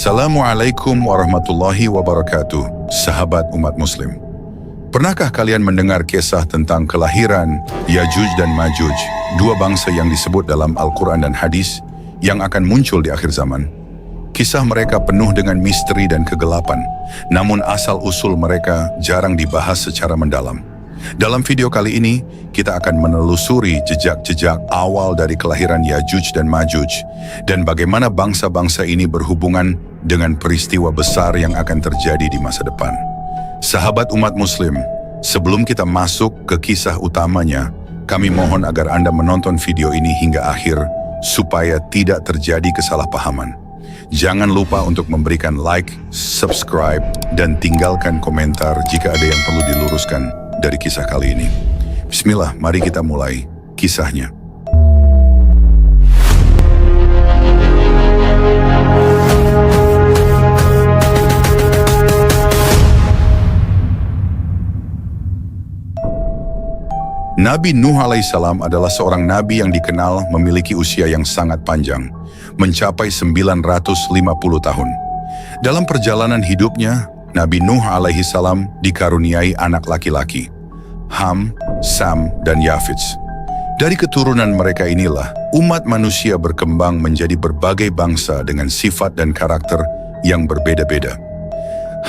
Assalamualaikum warahmatullahi wabarakatuh, sahabat umat muslim. Pernahkah kalian mendengar kisah tentang kelahiran Yajuj dan Majuj, dua bangsa yang disebut dalam Al-Quran dan hadis yang akan muncul di akhir zaman? Kisah mereka penuh dengan misteri dan kegelapan, namun asal-usul mereka jarang dibahas secara mendalam. Dalam video kali ini, kita akan menelusuri jejak-jejak awal dari kelahiran Yajuj dan Majuj dan bagaimana bangsa-bangsa ini berhubungan dengan peristiwa besar yang akan terjadi di masa depan. Sahabat umat muslim, sebelum kita masuk ke kisah utamanya, kami mohon agar Anda menonton video ini hingga akhir supaya tidak terjadi kesalahpahaman. Jangan lupa untuk memberikan like, subscribe, dan tinggalkan komentar jika ada yang perlu diluruskan dari kisah kali ini. Bismillah, mari kita mulai kisahnya. Nabi Nuh alaihissalam adalah seorang nabi yang dikenal memiliki usia yang sangat panjang, mencapai 950 tahun. Dalam perjalanan hidupnya, Nabi Nuh alaihissalam dikaruniai anak laki-laki, Ham, Sam, dan Yafits. Dari keturunan mereka inilah, umat manusia berkembang menjadi berbagai bangsa dengan sifat dan karakter yang berbeda-beda.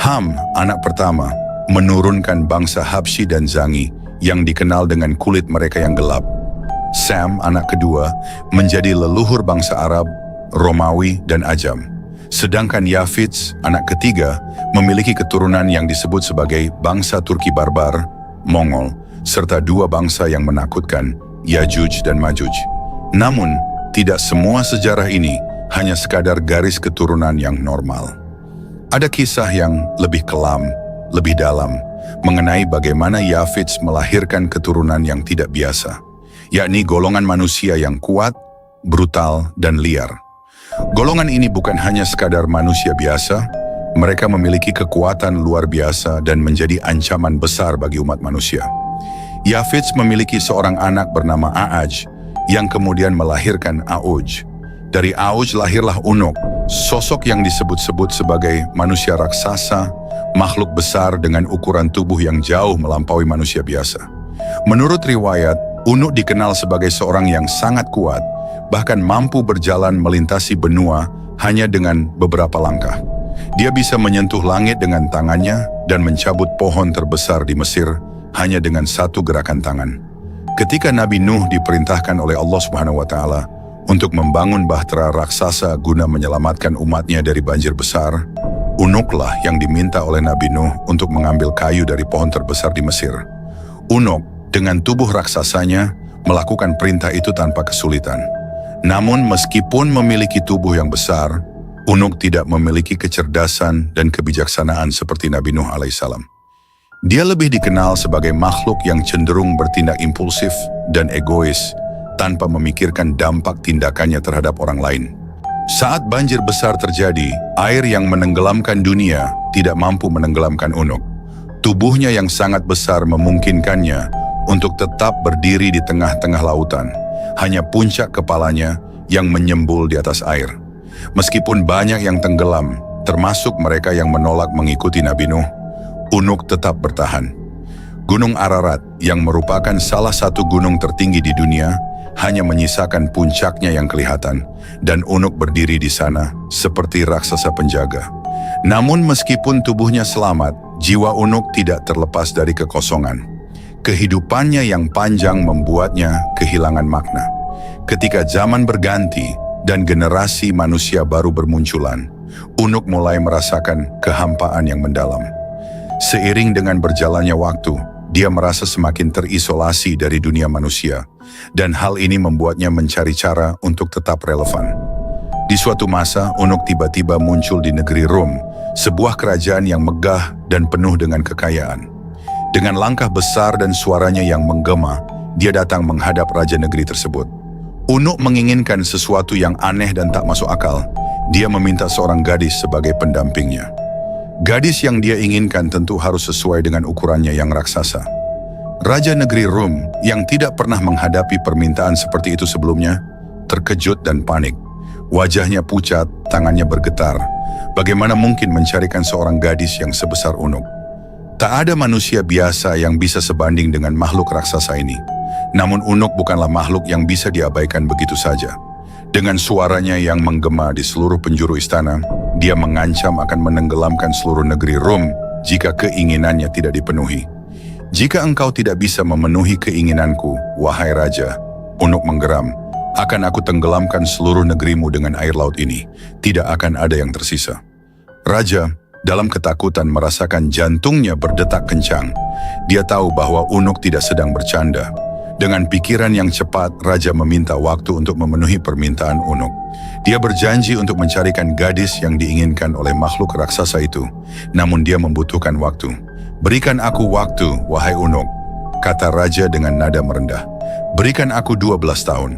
Ham, anak pertama, menurunkan bangsa Habsyi dan Zangi yang dikenal dengan kulit mereka yang gelap. Sam, anak kedua, menjadi leluhur bangsa Arab, Romawi, dan Ajam. Sedangkan Yafits, anak ketiga, memiliki keturunan yang disebut sebagai bangsa Turki barbar, Mongol, serta dua bangsa yang menakutkan, Yajuj dan Majuj. Namun, tidak semua sejarah ini hanya sekadar garis keturunan yang normal. Ada kisah yang lebih kelam, lebih dalam, mengenai bagaimana Yafits melahirkan keturunan yang tidak biasa, yakni golongan manusia yang kuat, brutal, dan liar. Golongan ini bukan hanya sekadar manusia biasa, mereka memiliki kekuatan luar biasa dan menjadi ancaman besar bagi umat manusia. Yafits memiliki seorang anak bernama A'aj, yang kemudian melahirkan A'uj. Dari A'uj lahirlah Unuk, sosok yang disebut-sebut sebagai manusia raksasa, makhluk besar dengan ukuran tubuh yang jauh melampaui manusia biasa. Menurut riwayat, Unuk dikenal sebagai seorang yang sangat kuat, bahkan mampu berjalan melintasi benua hanya dengan beberapa langkah. Dia bisa menyentuh langit dengan tangannya dan mencabut pohon terbesar di Mesir hanya dengan satu gerakan tangan. Ketika Nabi Nuh diperintahkan oleh Allah Subhanahu wa Ta'ala untuk membangun bahtera raksasa guna menyelamatkan umatnya dari banjir besar, Unuklah yang diminta oleh Nabi Nuh untuk mengambil kayu dari pohon terbesar di Mesir. Unuk dengan tubuh raksasanya melakukan perintah itu tanpa kesulitan. Namun meskipun memiliki tubuh yang besar, Unuk tidak memiliki kecerdasan dan kebijaksanaan seperti Nabi Nuh alaihissalam. Dia lebih dikenal sebagai makhluk yang cenderung bertindak impulsif dan egois tanpa memikirkan dampak tindakannya terhadap orang lain. Saat banjir besar terjadi, air yang menenggelamkan dunia tidak mampu menenggelamkan Unuk. Tubuhnya yang sangat besar memungkinkannya untuk tetap berdiri di tengah-tengah lautan. Hanya puncak kepalanya yang menyembul di atas air. Meskipun banyak yang tenggelam, termasuk mereka yang menolak mengikuti Nabi Nuh, Unuk tetap bertahan. Gunung Ararat, yang merupakan salah satu gunung tertinggi di dunia, hanya menyisakan puncaknya yang kelihatan, dan Unuk berdiri di sana seperti raksasa penjaga. Namun meskipun tubuhnya selamat, jiwa Unuk tidak terlepas dari kekosongan. Kehidupannya yang panjang membuatnya kehilangan makna. Ketika zaman berganti dan generasi manusia baru bermunculan, Unuk mulai merasakan kehampaan yang mendalam. Seiring dengan berjalannya waktu, dia merasa semakin terisolasi dari dunia manusia, dan hal ini membuatnya mencari cara untuk tetap relevan. Di suatu masa, Unuk tiba-tiba muncul di negeri Rum, sebuah kerajaan yang megah dan penuh dengan kekayaan. Dengan langkah besar dan suaranya yang menggema, dia datang menghadap raja negeri tersebut. Unuk menginginkan sesuatu yang aneh dan tak masuk akal. Dia meminta seorang gadis sebagai pendampingnya. Gadis yang dia inginkan tentu harus sesuai dengan ukurannya yang raksasa. Raja negeri Rum yang tidak pernah menghadapi permintaan seperti itu sebelumnya, terkejut dan panik. Wajahnya pucat, tangannya bergetar. Bagaimana mungkin mencarikan seorang gadis yang sebesar Unuk? Tak ada manusia biasa yang bisa sebanding dengan makhluk raksasa ini. Namun Unuk bukanlah makhluk yang bisa diabaikan begitu saja. Dengan suaranya yang menggema di seluruh penjuru istana, dia mengancam akan menenggelamkan seluruh negeri Rum jika keinginannya tidak dipenuhi. Jika engkau tidak bisa memenuhi keinginanku, wahai raja, Unuk menggeram, akan aku tenggelamkan seluruh negerimu dengan air laut ini. Tidak akan ada yang tersisa. Raja, dalam ketakutan merasakan jantungnya berdetak kencang. Dia tahu bahwa Unuk tidak sedang bercanda. Dengan pikiran yang cepat, Raja meminta waktu untuk memenuhi permintaan Unuk. Dia berjanji untuk mencarikan gadis yang diinginkan oleh makhluk raksasa itu. Namun dia membutuhkan waktu. Berikan aku waktu, wahai Unuk, kata Raja dengan nada merendah. Berikan aku 12 tahun.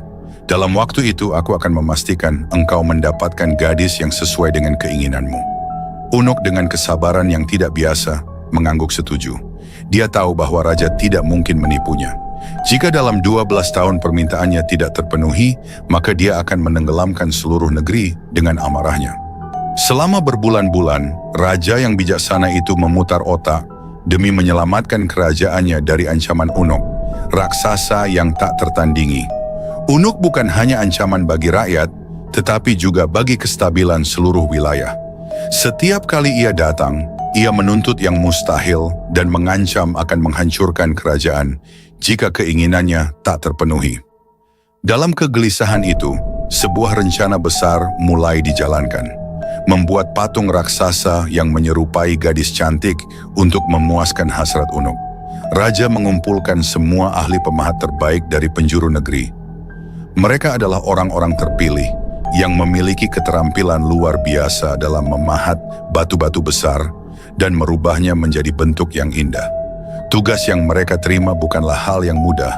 Dalam waktu itu aku akan memastikan engkau mendapatkan gadis yang sesuai dengan keinginanmu. Unuk dengan kesabaran yang tidak biasa mengangguk setuju. Dia tahu bahwa Raja tidak mungkin menipunya. Jika dalam 12 tahun permintaannya tidak terpenuhi, maka dia akan menenggelamkan seluruh negeri dengan amarahnya. Selama berbulan-bulan, Raja yang bijaksana itu memutar otak demi menyelamatkan kerajaannya dari ancaman Unuk, raksasa yang tak tertandingi. Unuk bukan hanya ancaman bagi rakyat, tetapi juga bagi kestabilan seluruh wilayah. Setiap kali ia datang, ia menuntut yang mustahil dan mengancam akan menghancurkan kerajaan jika keinginannya tak terpenuhi. Dalam kegelisahan itu, sebuah rencana besar mulai dijalankan. Membuat patung raksasa yang menyerupai gadis cantik untuk memuaskan hasrat Unuk. Raja mengumpulkan semua ahli pemahat terbaik dari penjuru negeri. Mereka adalah orang-orang terpilih yang memiliki keterampilan luar biasa dalam memahat batu-batu besar dan merubahnya menjadi bentuk yang indah. Tugas yang mereka terima bukanlah hal yang mudah.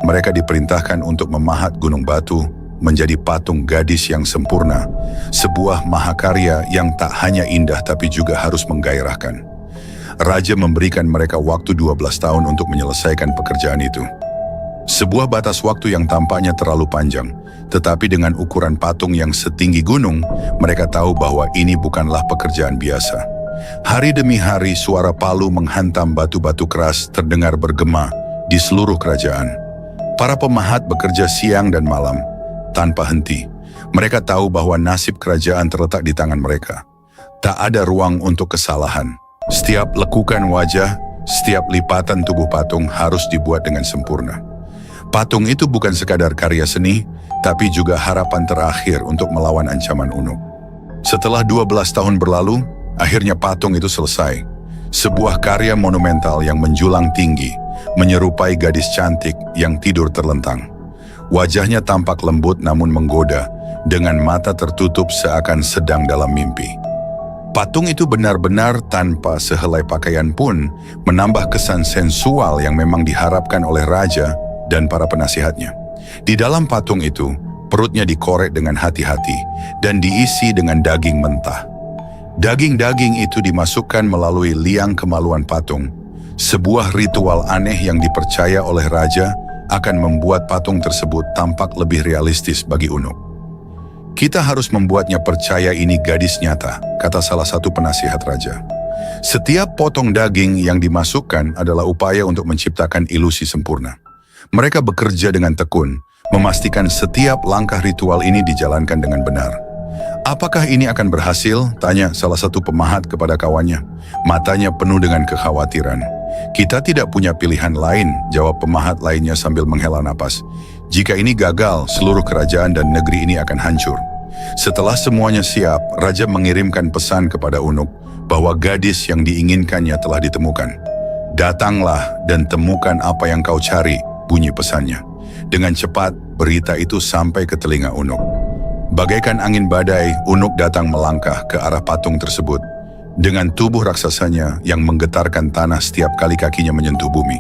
Mereka diperintahkan untuk memahat gunung batu menjadi patung gadis yang sempurna, sebuah mahakarya yang tak hanya indah tapi juga harus menggairahkan. Raja memberikan mereka waktu 12 tahun untuk menyelesaikan pekerjaan itu. Sebuah batas waktu yang tampaknya terlalu panjang, tetapi dengan ukuran patung yang setinggi gunung, mereka tahu bahwa ini bukanlah pekerjaan biasa. Hari demi hari suara palu menghantam batu-batu keras terdengar bergema di seluruh kerajaan. Para pemahat bekerja siang dan malam, tanpa henti. Mereka tahu bahwa nasib kerajaan terletak di tangan mereka. Tak ada ruang untuk kesalahan. Setiap lekukan wajah, setiap lipatan tubuh patung harus dibuat dengan sempurna. Patung itu bukan sekadar karya seni, tapi juga harapan terakhir untuk melawan ancaman Unuk. Setelah 12 tahun berlalu, akhirnya patung itu selesai. Sebuah karya monumental yang menjulang tinggi, menyerupai gadis cantik yang tidur terlentang. Wajahnya tampak lembut namun menggoda, dengan mata tertutup seakan sedang dalam mimpi. Patung itu benar-benar tanpa sehelai pakaian pun menambah kesan sensual yang memang diharapkan oleh raja dan para penasihatnya. Di dalam patung itu, perutnya dikorek dengan hati-hati dan diisi dengan daging mentah. Daging-daging itu dimasukkan melalui liang kemaluan patung. Sebuah ritual aneh yang dipercaya oleh raja akan membuat patung tersebut tampak lebih realistis bagi Unuk. Kita harus membuatnya percaya ini gadis nyata, kata salah satu penasihat raja. Setiap potong daging yang dimasukkan adalah upaya untuk menciptakan ilusi sempurna. Mereka bekerja dengan tekun, memastikan setiap langkah ritual ini dijalankan dengan benar. Apakah ini akan berhasil? Tanya salah satu pemahat kepada kawannya. Matanya penuh dengan kekhawatiran. Kita tidak punya pilihan lain, jawab pemahat lainnya sambil menghela napas. Jika ini gagal, seluruh kerajaan dan negeri ini akan hancur. Setelah semuanya siap, raja mengirimkan pesan kepada Unuk bahwa gadis yang diinginkannya telah ditemukan. Datanglah dan temukan apa yang kau cari, bunyi pesannya. Dengan cepat, berita itu sampai ke telinga Unuk. Bagaikan angin badai, Unuk datang melangkah ke arah patung tersebut. Dengan tubuh raksasanya yang menggetarkan tanah setiap kali kakinya menyentuh bumi.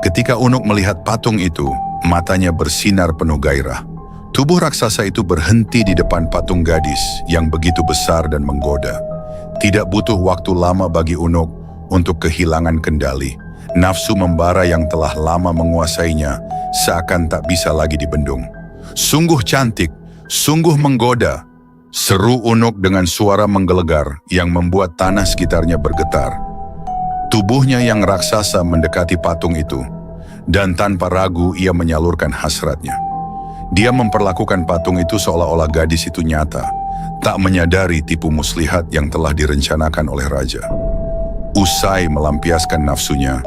Ketika Unuk melihat patung itu, matanya bersinar penuh gairah. Tubuh raksasa itu berhenti di depan patung gadis yang begitu besar dan menggoda. Tidak butuh waktu lama bagi Unuk untuk kehilangan kendali. Nafsu membara yang telah lama menguasainya seakan tak bisa lagi dibendung. Sungguh cantik, Sungguh menggoda, seru Unuk dengan suara menggelegar yang membuat tanah sekitarnya bergetar. Tubuhnya yang raksasa mendekati patung itu, dan tanpa ragu ia menyalurkan hasratnya. Dia memperlakukan patung itu seolah-olah gadis itu nyata, tak menyadari tipu muslihat yang telah direncanakan oleh raja. Usai melampiaskan nafsunya,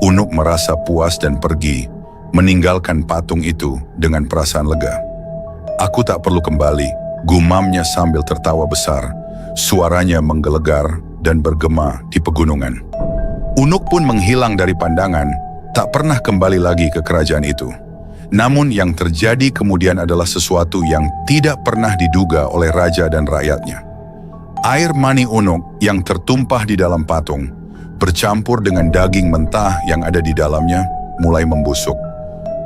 Unuk merasa puas dan pergi, meninggalkan patung itu dengan perasaan lega. "Aku tak perlu kembali," gumamnya sambil tertawa besar. Suaranya menggelegar dan bergema di pegunungan. Unuk pun menghilang dari pandangan, tak pernah kembali lagi ke kerajaan itu. Namun yang terjadi kemudian adalah sesuatu yang tidak pernah diduga oleh raja dan rakyatnya. Air mani Unuk yang tertumpah di dalam patung, bercampur dengan daging mentah yang ada di dalamnya, mulai membusuk.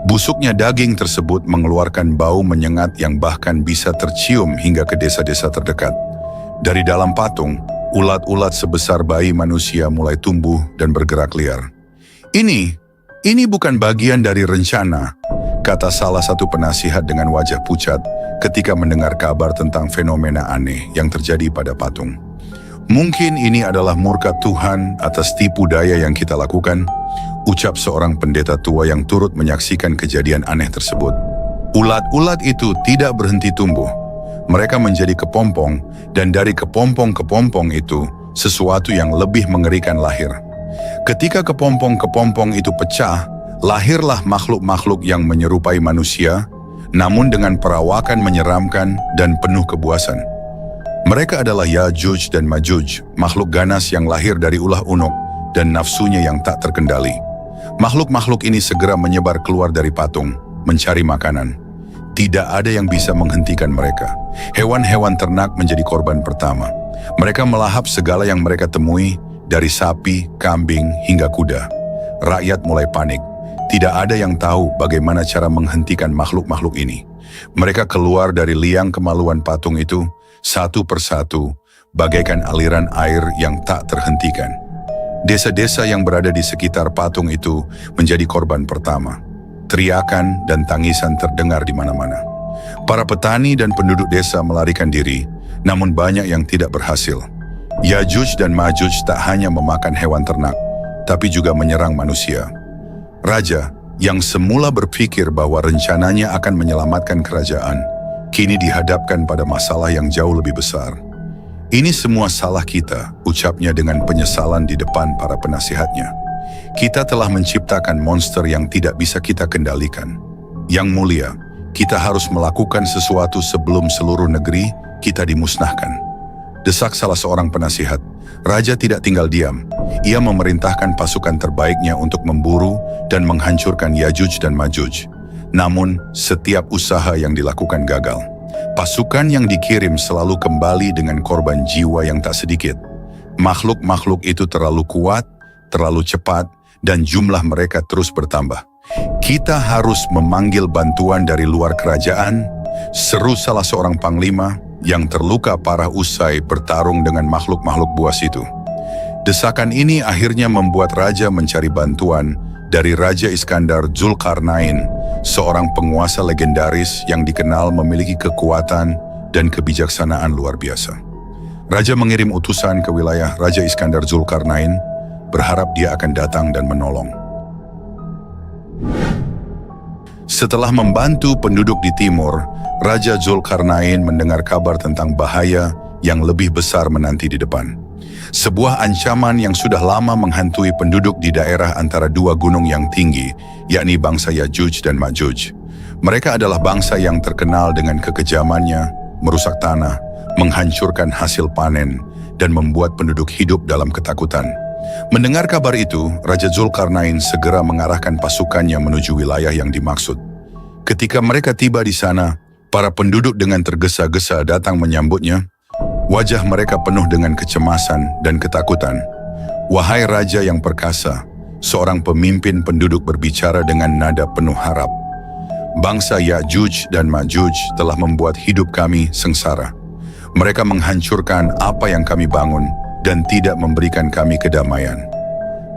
Busuknya daging tersebut mengeluarkan bau menyengat yang bahkan bisa tercium hingga ke desa-desa terdekat. Dari dalam patung, ulat-ulat sebesar bayi manusia mulai tumbuh dan bergerak liar. Ini bukan bagian dari rencana," kata salah satu penasihat dengan wajah pucat ketika mendengar kabar tentang fenomena aneh yang terjadi pada patung. "Mungkin ini adalah murka Tuhan atas tipu daya yang kita lakukan," ucap seorang pendeta tua yang turut menyaksikan kejadian aneh tersebut. Ulat-ulat itu tidak berhenti tumbuh. Mereka menjadi kepompong, dan dari kepompong-kepompong itu, sesuatu yang lebih mengerikan lahir. Ketika kepompong-kepompong itu pecah, lahirlah makhluk-makhluk yang menyerupai manusia, namun dengan perawakan menyeramkan dan penuh kebuasan. Mereka adalah Yajuj dan Majuj, makhluk ganas yang lahir dari ulah Unuk dan nafsunya yang tak terkendali. Makhluk-makhluk ini segera menyebar keluar dari patung, mencari makanan. Tidak ada yang bisa menghentikan mereka. Hewan-hewan ternak menjadi korban pertama. Mereka melahap segala yang mereka temui, dari sapi, kambing, hingga kuda. Rakyat mulai panik. Tidak ada yang tahu bagaimana cara menghentikan makhluk-makhluk ini. Mereka keluar dari liang kemaluan patung itu, satu persatu, bagaikan aliran air yang tak terhentikan. Desa-desa yang berada di sekitar patung itu menjadi korban pertama. Teriakan dan tangisan terdengar di mana-mana. Para petani dan penduduk desa melarikan diri, namun banyak yang tidak berhasil. Yajuj dan Majuj tak hanya memakan hewan ternak, tapi juga menyerang manusia. Raja, yang semula berpikir bahwa rencananya akan menyelamatkan kerajaan, kini dihadapkan pada masalah yang jauh lebih besar. "Ini semua salah kita," ucapnya dengan penyesalan di depan para penasihatnya. "Kita telah menciptakan monster yang tidak bisa kita kendalikan. Yang mulia, kita harus melakukan sesuatu sebelum seluruh negeri kita dimusnahkan," desak salah seorang penasihat. Raja tidak tinggal diam. Ia memerintahkan pasukan terbaiknya untuk memburu dan menghancurkan Yajuj dan Majuj. Namun, setiap usaha yang dilakukan gagal. Pasukan yang dikirim selalu kembali dengan korban jiwa yang tak sedikit. Makhluk-makhluk itu terlalu kuat, terlalu cepat, dan jumlah mereka terus bertambah. "Kita harus memanggil bantuan dari luar kerajaan," seru salah seorang panglima yang terluka parah usai bertarung dengan makhluk-makhluk buas itu. Desakan ini akhirnya membuat raja mencari bantuan dari Raja Iskandar Zulkarnain, seorang penguasa legendaris yang dikenal memiliki kekuatan dan kebijaksanaan luar biasa. Raja mengirim utusan ke wilayah Raja Iskandar Zulkarnain, berharap dia akan datang dan menolong. Setelah membantu penduduk di timur, Raja Zulkarnain mendengar kabar tentang bahaya yang lebih besar menanti di depan. Sebuah ancaman yang sudah lama menghantui penduduk di daerah antara dua gunung yang tinggi, yakni bangsa Yajuj dan Majuj. Mereka adalah bangsa yang terkenal dengan kekejamannya, merusak tanah, menghancurkan hasil panen, dan membuat penduduk hidup dalam ketakutan. Mendengar kabar itu, Raja Zulkarnain segera mengarahkan pasukannya menuju wilayah yang dimaksud. Ketika mereka tiba di sana, para penduduk dengan tergesa-gesa datang menyambutnya. Wajah mereka penuh dengan kecemasan dan ketakutan. "Wahai Raja yang perkasa," seorang pemimpin penduduk berbicara dengan nada penuh harap. "Bangsa Yajuj dan Majuj telah membuat hidup kami sengsara. Mereka menghancurkan apa yang kami bangun dan tidak memberikan kami kedamaian.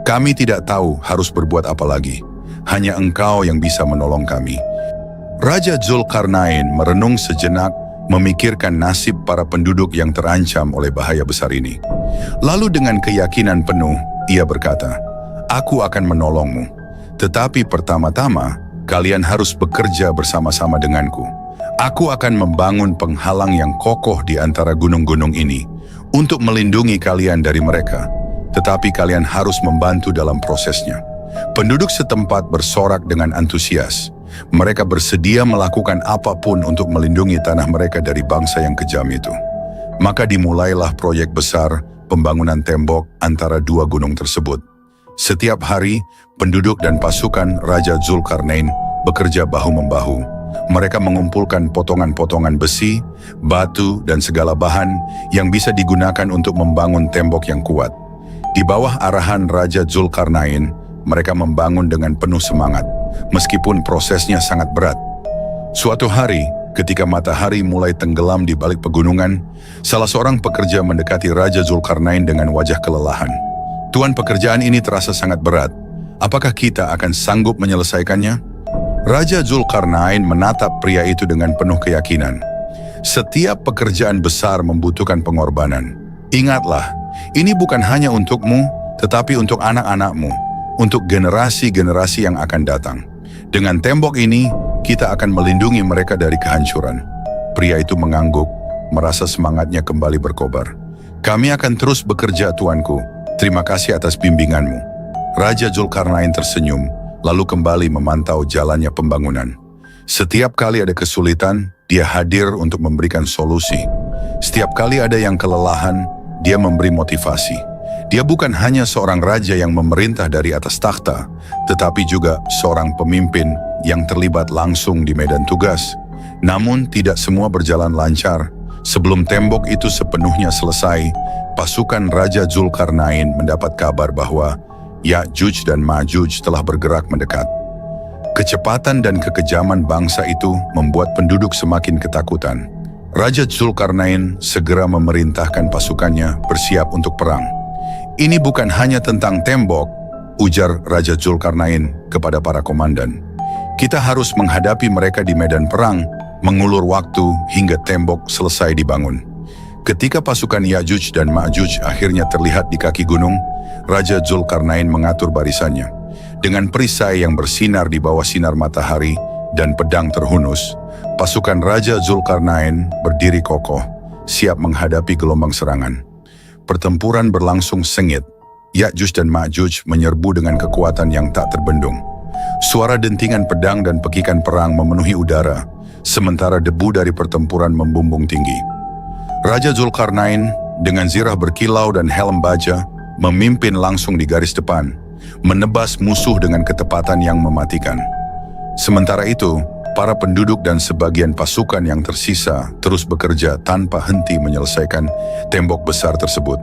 Kami tidak tahu harus berbuat apa lagi. Hanya Engkau yang bisa menolong kami." Raja Zulkarnain merenung sejenak, memikirkan nasib para penduduk yang terancam oleh bahaya besar ini. Lalu dengan keyakinan penuh, ia berkata, "Aku akan menolongmu. Tetapi pertama-tama, kalian harus bekerja bersama-sama denganku. Aku akan membangun penghalang yang kokoh di antara gunung-gunung ini untuk melindungi kalian dari mereka. Tetapi kalian harus membantu dalam prosesnya." Penduduk setempat bersorak dengan antusias. Mereka bersedia melakukan apapun untuk melindungi tanah mereka dari bangsa yang kejam itu. Maka dimulailah proyek besar pembangunan tembok antara dua gunung tersebut. Setiap hari, penduduk dan pasukan Raja Zulkarnain bekerja bahu-membahu. Mereka mengumpulkan potongan-potongan besi, batu, dan segala bahan yang bisa digunakan untuk membangun tembok yang kuat. Di bawah arahan Raja Zulkarnain, mereka membangun dengan penuh semangat, meskipun prosesnya sangat berat. Suatu hari, ketika matahari mulai tenggelam di balik pegunungan, salah seorang pekerja mendekati Raja Zulkarnain dengan wajah kelelahan. "Tuan, pekerjaan ini terasa sangat berat. Apakah kita akan sanggup menyelesaikannya?" Raja Zulkarnain menatap pria itu dengan penuh keyakinan. "Setiap pekerjaan besar membutuhkan pengorbanan. Ingatlah, ini bukan hanya untukmu, tetapi untuk anak-anakmu, untuk generasi-generasi yang akan datang. Dengan tembok ini, kita akan melindungi mereka dari kehancuran." Pria itu mengangguk, merasa semangatnya kembali berkobar. "Kami akan terus bekerja, tuanku. Terima kasih atas bimbinganmu." Raja Zulkarnain tersenyum, lalu kembali memantau jalannya pembangunan. Setiap kali ada kesulitan, dia hadir untuk memberikan solusi. Setiap kali ada yang kelelahan, dia memberi motivasi. Dia bukan hanya seorang raja yang memerintah dari atas takhta, tetapi juga seorang pemimpin yang terlibat langsung di medan tugas. Namun tidak semua berjalan lancar. Sebelum tembok itu sepenuhnya selesai, pasukan Raja Zulkarnain mendapat kabar bahwa Ya'juj dan Ma'juj telah bergerak mendekat. Kecepatan dan kekejaman bangsa itu membuat penduduk semakin ketakutan. Raja Zulkarnain segera memerintahkan pasukannya bersiap untuk perang. "Ini bukan hanya tentang tembok," ujar Raja Zulkarnain kepada para komandan. "Kita harus menghadapi mereka di medan perang, mengulur waktu hingga tembok selesai dibangun." Ketika pasukan Ya'juj dan Ma'juj akhirnya terlihat di kaki gunung, Raja Zulkarnain mengatur barisannya. Dengan perisai yang bersinar di bawah sinar matahari dan pedang terhunus, pasukan Raja Zulkarnain berdiri kokoh, siap menghadapi gelombang serangan. Pertempuran berlangsung sengit. Ya'juj dan Ma'juj menyerbu dengan kekuatan yang tak terbendung. Suara dentingan pedang dan pekikan perang memenuhi udara, sementara debu dari pertempuran membumbung tinggi. Raja Zulkarnain dengan zirah berkilau dan helm baja memimpin langsung di garis depan, menebas musuh dengan ketepatan yang mematikan. Sementara itu, para penduduk dan sebagian pasukan yang tersisa terus bekerja tanpa henti menyelesaikan tembok besar tersebut.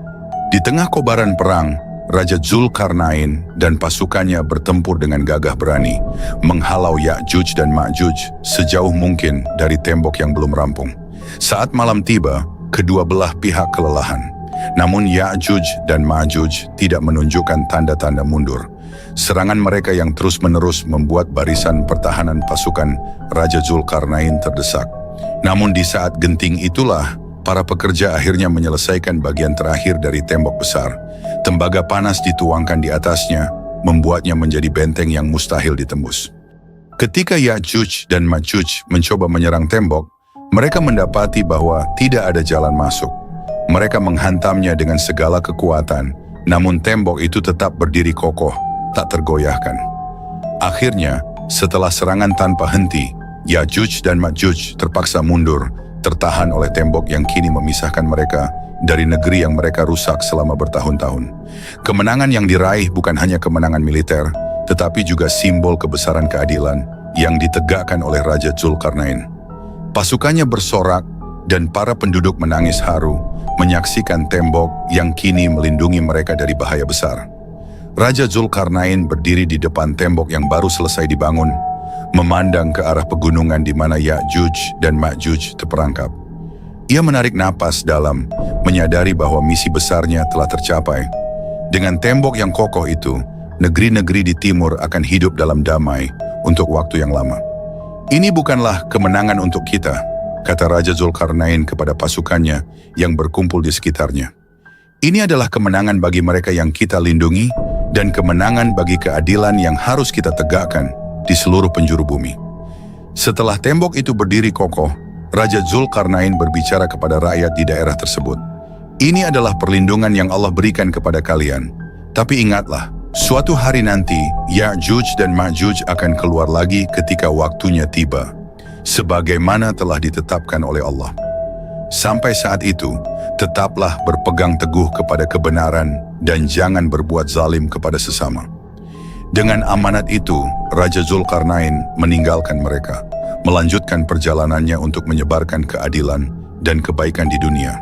Di tengah kobaran perang, Raja Zulkarnain dan pasukannya bertempur dengan gagah berani, menghalau Ya'juj dan Ma'juj sejauh mungkin dari tembok yang belum rampung. Saat malam tiba, kedua belah pihak kelelahan. Namun Ya'juj dan Ma'juj tidak menunjukkan tanda-tanda mundur. Serangan mereka yang terus-menerus membuat barisan pertahanan pasukan Raja Zulkarnain terdesak. Namun di saat genting itulah, para pekerja akhirnya menyelesaikan bagian terakhir dari tembok besar. Tembaga panas dituangkan di atasnya, membuatnya menjadi benteng yang mustahil ditembus. Ketika Ya'juj dan Ma'juj mencoba menyerang tembok, mereka mendapati bahwa tidak ada jalan masuk. Mereka menghantamnya dengan segala kekuatan, namun tembok itu tetap berdiri kokoh, tak tergoyahkan. Akhirnya, setelah serangan tanpa henti, Ya'juj dan Ma'juj terpaksa mundur, tertahan oleh tembok yang kini memisahkan mereka dari negeri yang mereka rusak selama bertahun-tahun. Kemenangan yang diraih bukan hanya kemenangan militer, tetapi juga simbol kebesaran keadilan yang ditegakkan oleh Raja Zulkarnain. Pasukannya bersorak dan para penduduk menangis haru menyaksikan tembok yang kini melindungi mereka dari bahaya besar. Raja Zulkarnain berdiri di depan tembok yang baru selesai dibangun, memandang ke arah pegunungan di mana Ya'juj dan Ma'juj terperangkap. Ia menarik napas dalam, menyadari bahwa misi besarnya telah tercapai. Dengan tembok yang kokoh itu, negeri-negeri di timur akan hidup dalam damai untuk waktu yang lama. Ini bukanlah kemenangan untuk kita, kata Raja Zulkarnain kepada pasukannya yang berkumpul di sekitarnya. Ini adalah kemenangan bagi mereka yang kita lindungi dan kemenangan bagi keadilan yang harus kita tegakkan di seluruh penjuru bumi. Setelah tembok itu berdiri kokoh, Raja Zulkarnain berbicara kepada rakyat di daerah tersebut. Ini adalah perlindungan yang Allah berikan kepada kalian. Tapi ingatlah, suatu hari nanti Ya'juj dan Ma'juj akan keluar lagi ketika waktunya tiba, sebagaimana telah ditetapkan oleh Allah. Sampai saat itu, tetaplah berpegang teguh kepada kebenaran dan jangan berbuat zalim kepada sesama. Dengan amanat itu, Raja Zulkarnain meninggalkan mereka, melanjutkan perjalanannya untuk menyebarkan keadilan dan kebaikan di dunia.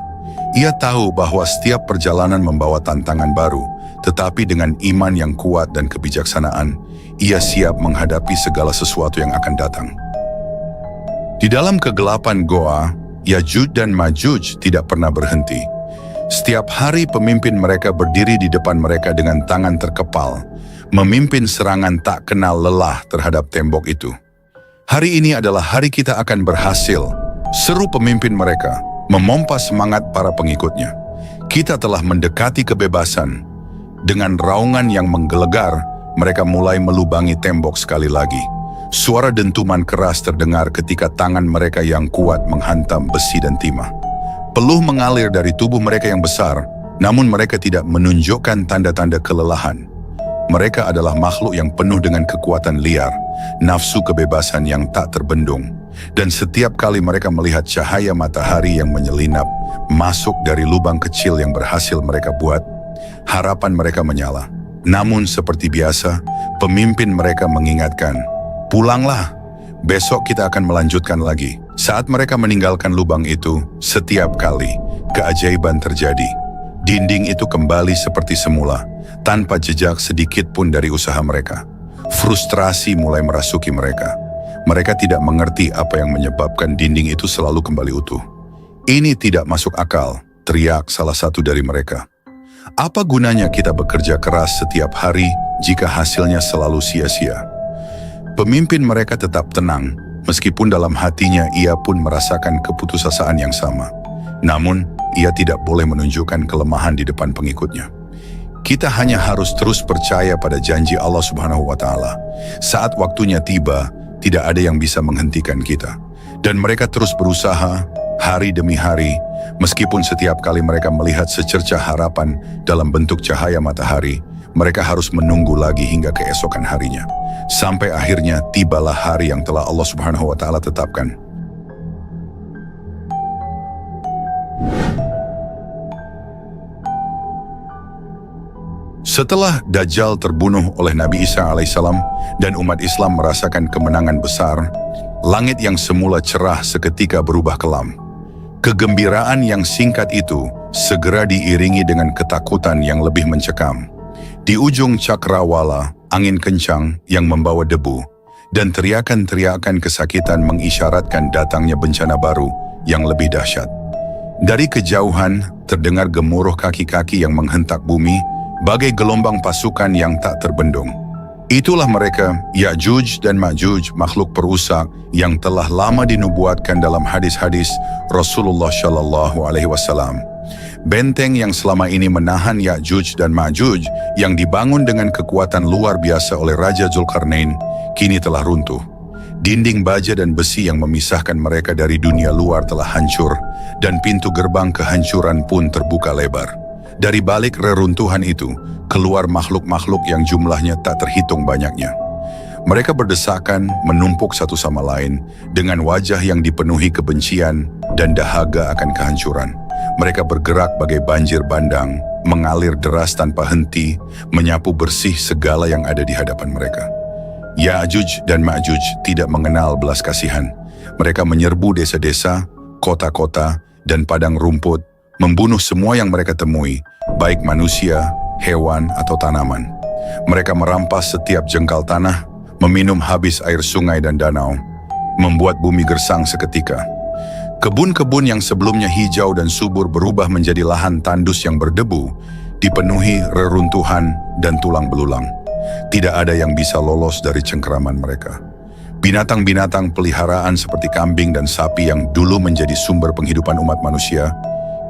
Ia tahu bahwa setiap perjalanan membawa tantangan baru, tetapi dengan iman yang kuat dan kebijaksanaan, ia siap menghadapi segala sesuatu yang akan datang. Di dalam kegelapan goa, Ya'juj dan Ma'juj tidak pernah berhenti. Setiap hari pemimpin mereka berdiri di depan mereka dengan tangan terkepal, memimpin serangan tak kenal lelah terhadap tembok itu. Hari ini adalah hari kita akan berhasil, seru pemimpin mereka, memompa semangat para pengikutnya. Kita telah mendekati kebebasan. Dengan raungan yang menggelegar, mereka mulai melubangi tembok sekali lagi. Suara dentuman keras terdengar ketika tangan mereka yang kuat menghantam besi dan timah. Peluh mengalir dari tubuh mereka yang besar, namun mereka tidak menunjukkan tanda-tanda kelelahan. Mereka adalah makhluk yang penuh dengan kekuatan liar, nafsu kebebasan yang tak terbendung. Dan setiap kali mereka melihat cahaya matahari yang menyelinap masuk dari lubang kecil yang berhasil mereka buat, harapan mereka menyala. Namun seperti biasa, pemimpin mereka mengingatkan, "Pulanglah, besok kita akan melanjutkan lagi." Saat mereka meninggalkan lubang itu, setiap kali keajaiban terjadi. Dinding itu kembali seperti semula, tanpa jejak sedikit pun dari usaha mereka. Frustrasi mulai merasuki mereka. Mereka tidak mengerti apa yang menyebabkan dinding itu selalu kembali utuh. "Ini tidak masuk akal," teriak salah satu dari mereka. "Apa gunanya kita bekerja keras setiap hari jika hasilnya selalu sia-sia?" Pemimpin mereka tetap tenang, meskipun dalam hatinya ia pun merasakan keputusasaan yang sama. Namun, ia tidak boleh menunjukkan kelemahan di depan pengikutnya. Kita hanya harus terus percaya pada janji Allah Subhanahu wa Ta'ala. Saat waktunya tiba, tidak ada yang bisa menghentikan kita. Dan mereka terus berusaha, hari demi hari, meskipun setiap kali mereka melihat secercah harapan dalam bentuk cahaya matahari, mereka harus menunggu lagi hingga keesokan harinya. Sampai akhirnya tibalah hari yang telah Allah Subhanahu wa Ta'ala tetapkan. Setelah Dajjal terbunuh oleh Nabi Isa alaihissalam dan umat Islam merasakan kemenangan besar, langit yang semula cerah seketika berubah kelam. Kegembiraan yang singkat itu segera diiringi dengan ketakutan yang lebih mencekam. Di ujung cakrawala, angin kencang yang membawa debu, dan teriakan-teriakan kesakitan mengisyaratkan datangnya bencana baru yang lebih dahsyat. Dari kejauhan, terdengar gemuruh kaki-kaki yang menghentak bumi, bagai gelombang pasukan yang tak terbendung. Itulah mereka, Ya'juj dan Ma'juj, makhluk perusak yang telah lama dinubuatkan dalam hadis-hadis Rasulullah Shallallahu Alaihi Wasallam. Benteng yang selama ini menahan Ya'juj dan Ma'juj yang dibangun dengan kekuatan luar biasa oleh Raja Zulkarnain kini telah runtuh. Dinding baja dan besi yang memisahkan mereka dari dunia luar telah hancur dan pintu gerbang kehancuran pun terbuka lebar. Dari balik reruntuhan itu, keluar makhluk-makhluk yang jumlahnya tak terhitung banyaknya. Mereka berdesakan, menumpuk satu sama lain, dengan wajah yang dipenuhi kebencian dan dahaga akan kehancuran. Mereka bergerak bagai banjir bandang, mengalir deras tanpa henti, menyapu bersih segala yang ada di hadapan mereka. Ya'juj dan Ma'juj tidak mengenal belas kasihan. Mereka menyerbu desa-desa, kota-kota, dan padang rumput, membunuh semua yang mereka temui, baik manusia, hewan, atau tanaman. Mereka merampas setiap jengkal tanah, meminum habis air sungai dan danau, membuat bumi gersang seketika. Kebun-kebun yang sebelumnya hijau dan subur berubah menjadi lahan tandus yang berdebu, dipenuhi reruntuhan dan tulang belulang. Tidak ada yang bisa lolos dari cengkeraman mereka. Binatang-binatang peliharaan seperti kambing dan sapi yang dulu menjadi sumber penghidupan umat manusia,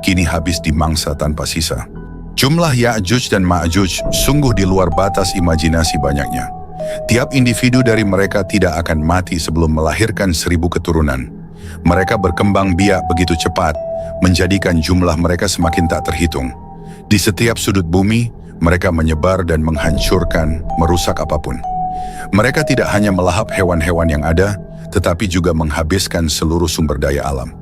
kini habis dimangsa tanpa sisa. Jumlah Ya'juj dan Ma'juj sungguh di luar batas imajinasi banyaknya. Tiap individu dari mereka tidak akan mati sebelum melahirkan 1000 keturunan. Mereka berkembang biak begitu cepat, menjadikan jumlah mereka semakin tak terhitung. Di setiap sudut bumi, mereka menyebar dan menghancurkan, merusak apapun. Mereka tidak hanya melahap hewan-hewan yang ada, tetapi juga menghabiskan seluruh sumber daya alam.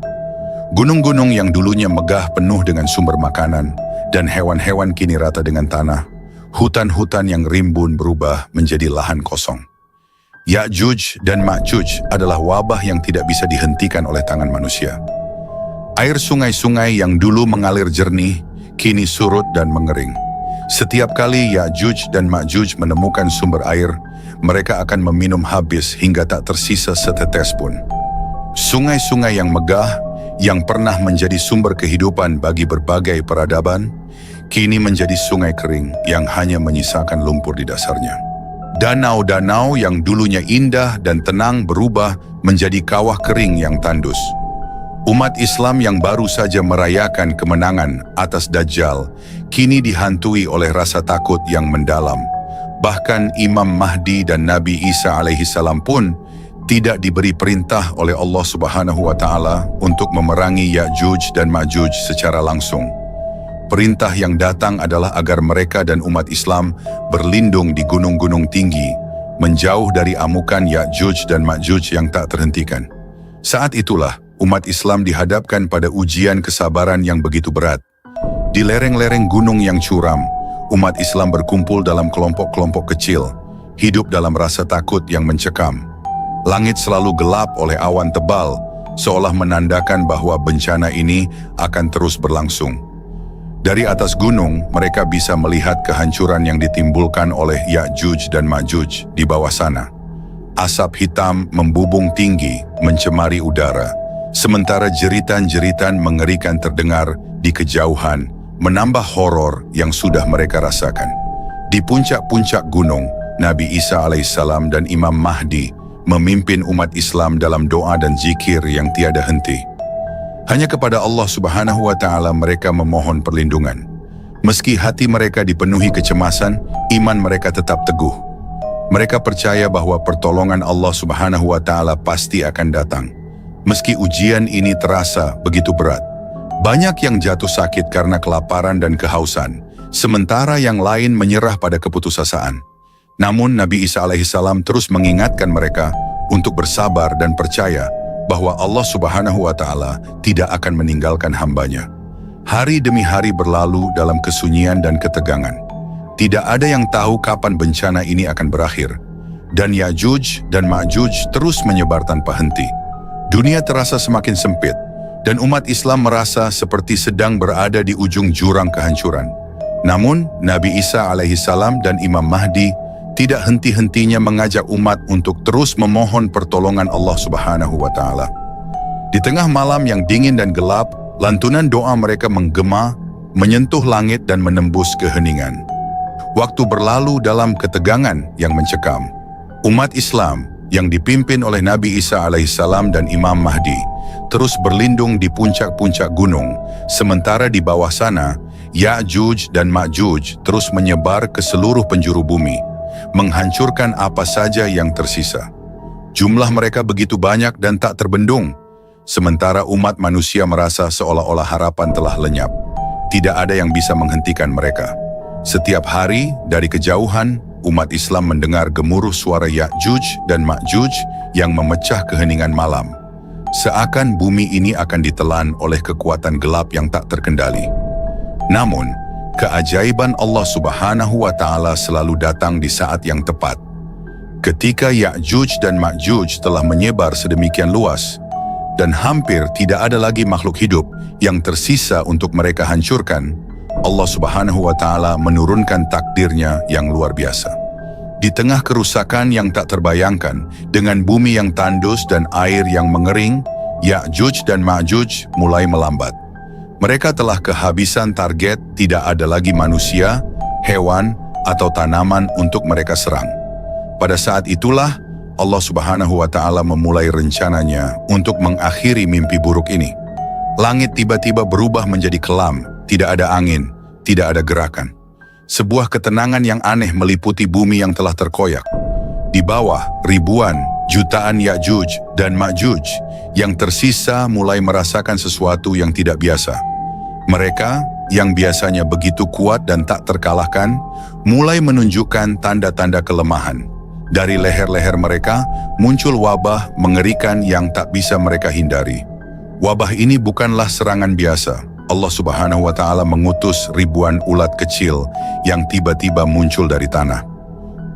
Gunung-gunung yang dulunya megah penuh dengan sumber makanan, dan hewan-hewan kini rata dengan tanah. Hutan-hutan yang rimbun berubah menjadi lahan kosong. Ya'juj dan Ma'juj adalah wabah yang tidak bisa dihentikan oleh tangan manusia. Air sungai-sungai yang dulu mengalir jernih, kini surut dan mengering. Setiap kali Ya'juj dan Ma'juj menemukan sumber air, mereka akan meminum habis hingga tak tersisa setetes pun. Sungai-sungai yang megah, yang pernah menjadi sumber kehidupan bagi berbagai peradaban, kini menjadi sungai kering yang hanya menyisakan lumpur di dasarnya. Danau-danau yang dulunya indah dan tenang berubah menjadi kawah kering yang tandus. Umat Islam yang baru saja merayakan kemenangan atas Dajjal, kini dihantui oleh rasa takut yang mendalam. Bahkan Imam Mahdi dan Nabi Isa alaihissalam pun tidak diberi perintah oleh Allah Subhanahu wa Ta'ala untuk memerangi Ya'juj dan Ma'juj secara langsung. Perintah yang datang adalah agar mereka dan umat Islam berlindung di gunung-gunung tinggi, menjauh dari amukan Ya'juj dan Ma'juj yang tak terhentikan. Saat itulah umat Islam dihadapkan pada ujian kesabaran yang begitu berat. Di lereng-lereng gunung yang curam, umat Islam berkumpul dalam kelompok-kelompok kecil, hidup dalam rasa takut yang mencekam. Langit selalu gelap oleh awan tebal, seolah menandakan bahwa bencana ini akan terus berlangsung. Dari atas gunung, mereka bisa melihat kehancuran yang ditimbulkan oleh Ya'juj dan Ma'juj di bawah sana. Asap hitam membubung tinggi, mencemari udara, sementara jeritan-jeritan mengerikan terdengar di kejauhan, menambah horor yang sudah mereka rasakan. Di puncak-puncak gunung, Nabi Isa alaihissalam dan Imam Mahdi memimpin umat Islam dalam doa dan zikir yang tiada henti. Hanya kepada Allah Subhanahu wa Ta'ala mereka memohon perlindungan. Meski hati mereka dipenuhi kecemasan, iman mereka tetap teguh. Mereka percaya bahwa pertolongan Allah Subhanahu wa Ta'ala pasti akan datang. Meski ujian ini terasa begitu berat. Banyak yang jatuh sakit karena kelaparan dan kehausan, sementara yang lain menyerah pada keputusasaan. Namun Nabi Isa alaihissalam terus mengingatkan mereka untuk bersabar dan percaya bahwa Allah Subhanahu wa Ta'ala tidak akan meninggalkan hambanya. Hari demi hari berlalu dalam kesunyian dan ketegangan. Tidak ada yang tahu kapan bencana ini akan berakhir. Dan Ya'juj dan Ma'juj terus menyebar tanpa henti. Dunia terasa semakin sempit, dan umat Islam merasa seperti sedang berada di ujung jurang kehancuran. Namun, Nabi Isa alaihissalam dan Imam Mahdi tidak henti-hentinya mengajak umat untuk terus memohon pertolongan Allah Subhanahu wa Ta'ala. Di tengah malam yang dingin dan gelap, lantunan doa mereka menggema, menyentuh langit dan menembus keheningan. Waktu berlalu dalam ketegangan yang mencekam. Umat Islam yang dipimpin oleh Nabi Isa alaihissalam dan Imam Mahdi terus berlindung di puncak-puncak gunung, sementara di bawah sana, Ya'juj dan Ma'juj terus menyebar ke seluruh penjuru bumi, menghancurkan apa saja yang tersisa. Jumlah mereka begitu banyak dan tak terbendung, sementara umat manusia merasa seolah-olah harapan telah lenyap. Tidak ada yang bisa menghentikan mereka. Setiap hari dari kejauhan, umat Islam mendengar gemuruh suara Ya'juj dan Ma'juj yang memecah keheningan malam. Seakan bumi ini akan ditelan oleh kekuatan gelap yang tak terkendali. Namun, keajaiban Allah Subhanahu wa Ta'ala selalu datang di saat yang tepat. Ketika Ya'juj dan Ma'juj telah menyebar sedemikian luas, dan hampir tidak ada lagi makhluk hidup yang tersisa untuk mereka hancurkan, Allah Subhanahu wa Ta'ala menurunkan takdirnya yang luar biasa. Di tengah kerusakan yang tak terbayangkan, dengan bumi yang tandus dan air yang mengering, Ya'juj dan Ma'juj mulai melambat. Mereka telah kehabisan target, tidak ada lagi manusia, hewan, atau tanaman untuk mereka serang. Pada saat itulah, Allah Subhanahu wa Ta'ala memulai rencananya untuk mengakhiri mimpi buruk ini. Langit tiba-tiba berubah menjadi kelam, tidak ada angin, tidak ada gerakan. Sebuah ketenangan yang aneh meliputi bumi yang telah terkoyak. Di bawah, ribuan, jutaan Ya'juj dan Ma'juj yang tersisa mulai merasakan sesuatu yang tidak biasa. Mereka yang biasanya begitu kuat dan tak terkalahkan, mulai menunjukkan tanda-tanda kelemahan. Dari leher-leher mereka muncul wabah mengerikan yang tak bisa mereka hindari. Wabah ini bukanlah serangan biasa. Allah Subhanahu wa Ta'ala mengutus ribuan ulat kecil yang tiba-tiba muncul dari tanah.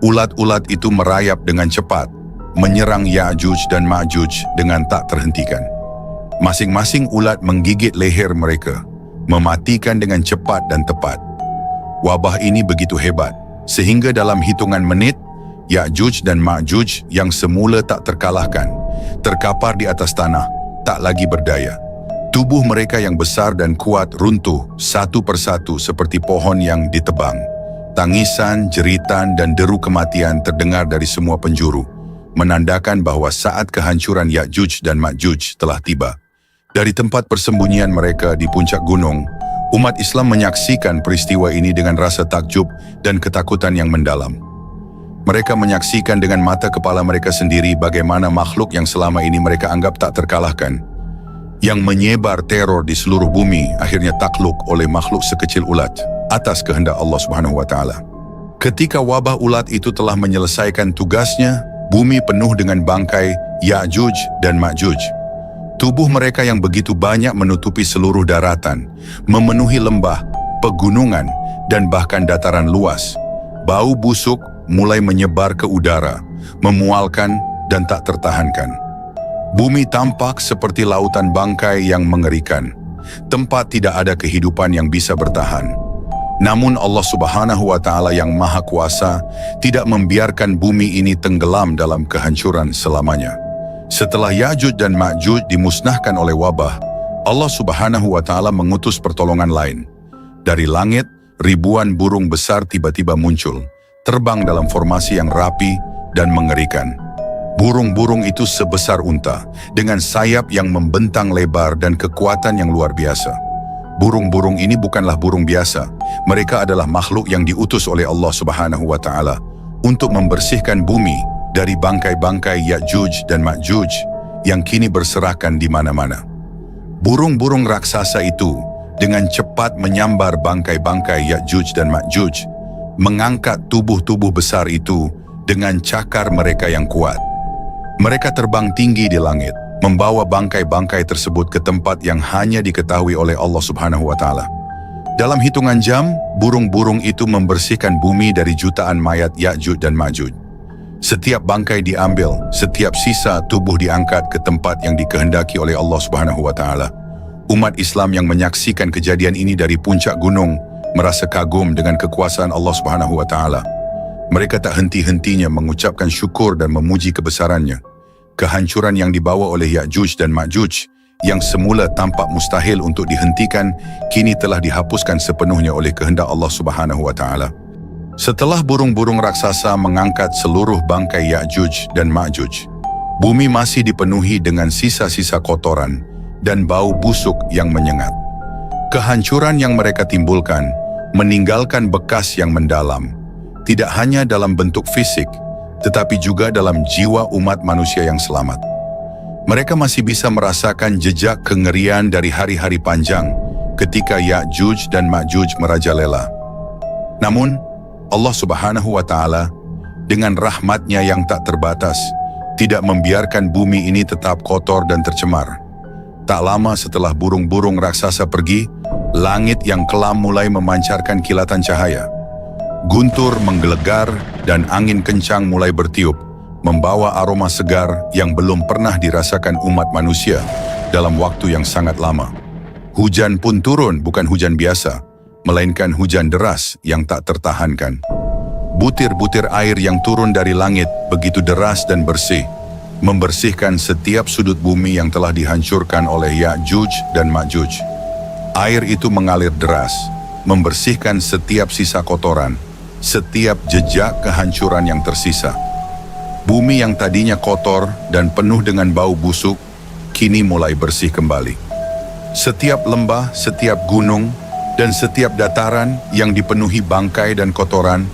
Ulat-ulat itu merayap dengan cepat, menyerang Ya'juj dan Ma'juj dengan tak terhentikan. Masing-masing ulat menggigit leher mereka, mematikan dengan cepat dan tepat. Wabah ini begitu hebat, sehingga dalam hitungan menit, Ya'juj dan Ma'juj yang semula tak terkalahkan, terkapar di atas tanah, tak lagi berdaya. Tubuh mereka yang besar dan kuat runtuh satu persatu seperti pohon yang ditebang. Tangisan, jeritan, dan deru kematian terdengar dari semua penjuru, menandakan bahwa saat kehancuran Ya'juj dan Ma'juj telah tiba. Dari tempat persembunyian mereka di puncak gunung, umat Islam menyaksikan peristiwa ini dengan rasa takjub dan ketakutan yang mendalam. Mereka menyaksikan dengan mata kepala mereka sendiri bagaimana makhluk yang selama ini mereka anggap tak terkalahkan, yang menyebar teror di seluruh bumi, akhirnya takluk oleh makhluk sekecil ulat atas kehendak Allah Subhanahu wa Ta'ala. Ketika wabah ulat itu telah menyelesaikan tugasnya, bumi penuh dengan bangkai Ya'juj dan Ma'juj. Tubuh mereka yang begitu banyak menutupi seluruh daratan, memenuhi lembah, pegunungan, dan bahkan dataran luas. Bau busuk mulai menyebar ke udara, memualkan dan tak tertahankan. Bumi tampak seperti lautan bangkai yang mengerikan. Tempat tidak ada kehidupan yang bisa bertahan. Namun Allah Subhanahu wa Ta'ala yang Maha Kuasa tidak membiarkan bumi ini tenggelam dalam kehancuran selamanya. Setelah Ya'juj dan Ma'juj dimusnahkan oleh wabah, Allah Subhanahu wa Ta'ala mengutus pertolongan lain. Dari langit, ribuan burung besar tiba-tiba muncul, terbang dalam formasi yang rapi dan mengerikan. Burung-burung itu sebesar unta, dengan sayap yang membentang lebar dan kekuatan yang luar biasa. Burung-burung ini bukanlah burung biasa. Mereka adalah makhluk yang diutus oleh Allah Subhanahu wa Ta'ala untuk membersihkan bumi dari bangkai-bangkai Ya'juj dan Ma'juj yang kini berserakan di mana-mana. Burung-burung raksasa itu dengan cepat menyambar bangkai-bangkai Ya'juj dan Ma'juj, mengangkat tubuh-tubuh besar itu dengan cakar mereka yang kuat. Mereka terbang tinggi di langit, membawa bangkai-bangkai tersebut ke tempat yang hanya diketahui oleh Allah Subhanahu wa Ta'ala. Dalam hitungan jam, burung-burung itu membersihkan bumi dari jutaan mayat Ya'juj dan Ma'juj. Setiap bangkai diambil, setiap sisa tubuh diangkat ke tempat yang dikehendaki oleh Allah Subhanahu wa Ta'ala. Umat Islam yang menyaksikan kejadian ini dari puncak gunung merasa kagum dengan kekuasaan Allah Subhanahu wa Ta'ala. Mereka tak henti-hentinya mengucapkan syukur dan memuji kebesarannya. Kehancuran yang dibawa oleh Ya'juj dan Ma'juj yang semula tampak mustahil untuk dihentikan, kini telah dihapuskan sepenuhnya oleh kehendak Allah Subhanahu wa Ta'ala. Setelah burung-burung raksasa mengangkat seluruh bangkai Ya'juj dan Ma'juj, bumi masih dipenuhi dengan sisa-sisa kotoran dan bau busuk yang menyengat. Kehancuran yang mereka timbulkan meninggalkan bekas yang mendalam, tidak hanya dalam bentuk fisik, tetapi juga dalam jiwa umat manusia yang selamat. Mereka masih bisa merasakan jejak kengerian dari hari-hari panjang ketika Ya'juj dan Ma'juj merajalela. Namun, Allah Subhanahu wa Ta'ala dengan rahmatnya yang tak terbatas tidak membiarkan bumi ini tetap kotor dan tercemar. Tak lama setelah burung-burung raksasa pergi, langit yang kelam mulai memancarkan kilatan cahaya. Guntur menggelegar dan angin kencang mulai bertiup, membawa aroma segar yang belum pernah dirasakan umat manusia dalam waktu yang sangat lama. Hujan pun turun, bukan hujan biasa, melainkan hujan deras yang tak tertahankan. Butir-butir air yang turun dari langit begitu deras dan bersih, membersihkan setiap sudut bumi yang telah dihancurkan oleh Ya'juj dan Ma'juj. Air itu mengalir deras, membersihkan setiap sisa kotoran, setiap jejak kehancuran yang tersisa. Bumi yang tadinya kotor dan penuh dengan bau busuk, kini mulai bersih kembali. Setiap lembah, setiap gunung, dan setiap dataran yang dipenuhi bangkai dan kotoran,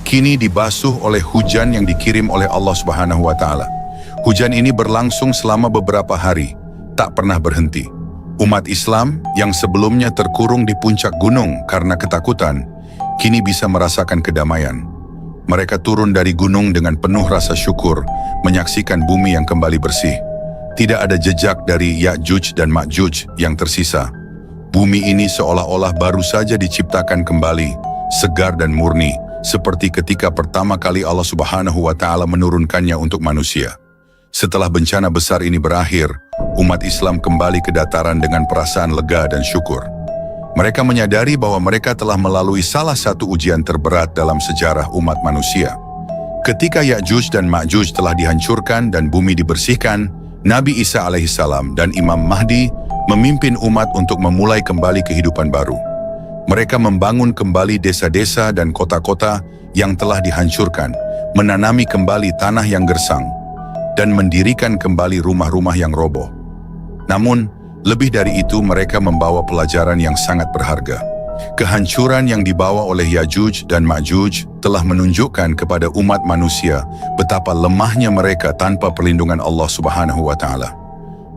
kini dibasuh oleh hujan yang dikirim oleh Allah Subhanahu wa Ta'ala. Hujan ini berlangsung selama beberapa hari, tak pernah berhenti. Umat Islam yang sebelumnya terkurung di puncak gunung karena ketakutan, kini bisa merasakan kedamaian. Mereka turun dari gunung dengan penuh rasa syukur, menyaksikan bumi yang kembali bersih. Tidak ada jejak dari Ya'juj dan Ma'juj yang tersisa. Bumi ini seolah-olah baru saja diciptakan kembali, segar dan murni, seperti ketika pertama kali Allah Subhanahu wa Ta'ala menurunkannya untuk manusia. Setelah bencana besar ini berakhir, umat Islam kembali ke dataran dengan perasaan lega dan syukur. Mereka menyadari bahwa mereka telah melalui salah satu ujian terberat dalam sejarah umat manusia. Ketika Ya'juj dan Ma'juj telah dihancurkan dan bumi dibersihkan, Nabi Isa alaihissalam dan Imam Mahdi memimpin umat untuk memulai kembali kehidupan baru. Mereka membangun kembali desa-desa dan kota-kota yang telah dihancurkan, menanami kembali tanah yang gersang, dan mendirikan kembali rumah-rumah yang roboh. Namun, lebih dari itu mereka membawa pelajaran yang sangat berharga. Kehancuran yang dibawa oleh Ya'juj dan Ma'juj telah menunjukkan kepada umat manusia betapa lemahnya mereka tanpa perlindungan Allah Subhanahu wa Ta'ala.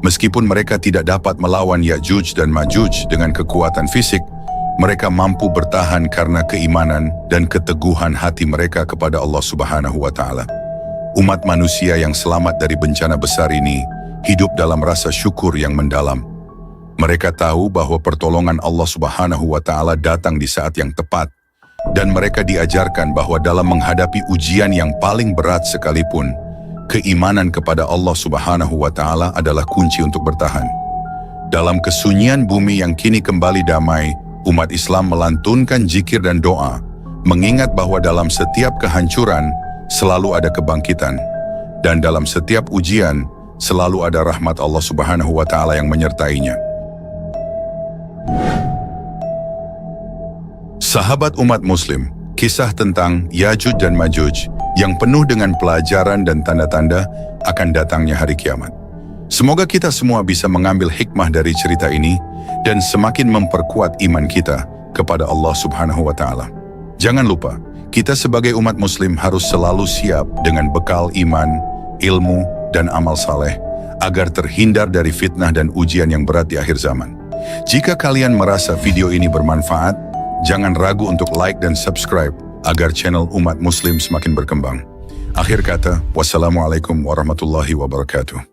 Meskipun mereka tidak dapat melawan Ya'juj dan Ma'juj dengan kekuatan fisik, mereka mampu bertahan karena keimanan dan keteguhan hati mereka kepada Allah Subhanahu wa Ta'ala. Umat manusia yang selamat dari bencana besar ini hidup dalam rasa syukur yang mendalam. Mereka tahu bahwa pertolongan Allah Subhanahu wa Ta'ala datang di saat yang tepat, dan mereka diajarkan bahwa dalam menghadapi ujian yang paling berat sekalipun, keimanan kepada Allah Subhanahu wa Ta'ala adalah kunci untuk bertahan. Dalam kesunyian bumi yang kini kembali damai, umat Islam melantunkan zikir dan doa, mengingat bahwa dalam setiap kehancuran selalu ada kebangkitan, dan dalam setiap ujian selalu ada rahmat Allah Subhanahu wa Ta'ala yang menyertainya. Sahabat umat muslim, kisah tentang Ya'juj dan Ma'juj yang penuh dengan pelajaran dan tanda-tanda akan datangnya hari kiamat. Semoga kita semua bisa mengambil hikmah dari cerita ini dan semakin memperkuat iman kita kepada Allah Subhanahu wa Ta'ala. Jangan lupa, kita sebagai umat muslim harus selalu siap dengan bekal iman, ilmu, dan amal saleh agar terhindar dari fitnah dan ujian yang berat di akhir zaman. Jika kalian merasa video ini bermanfaat, jangan ragu untuk like dan subscribe agar channel umat muslim semakin berkembang. Akhir kata, wassalamualaikum warahmatullahi wabarakatuh.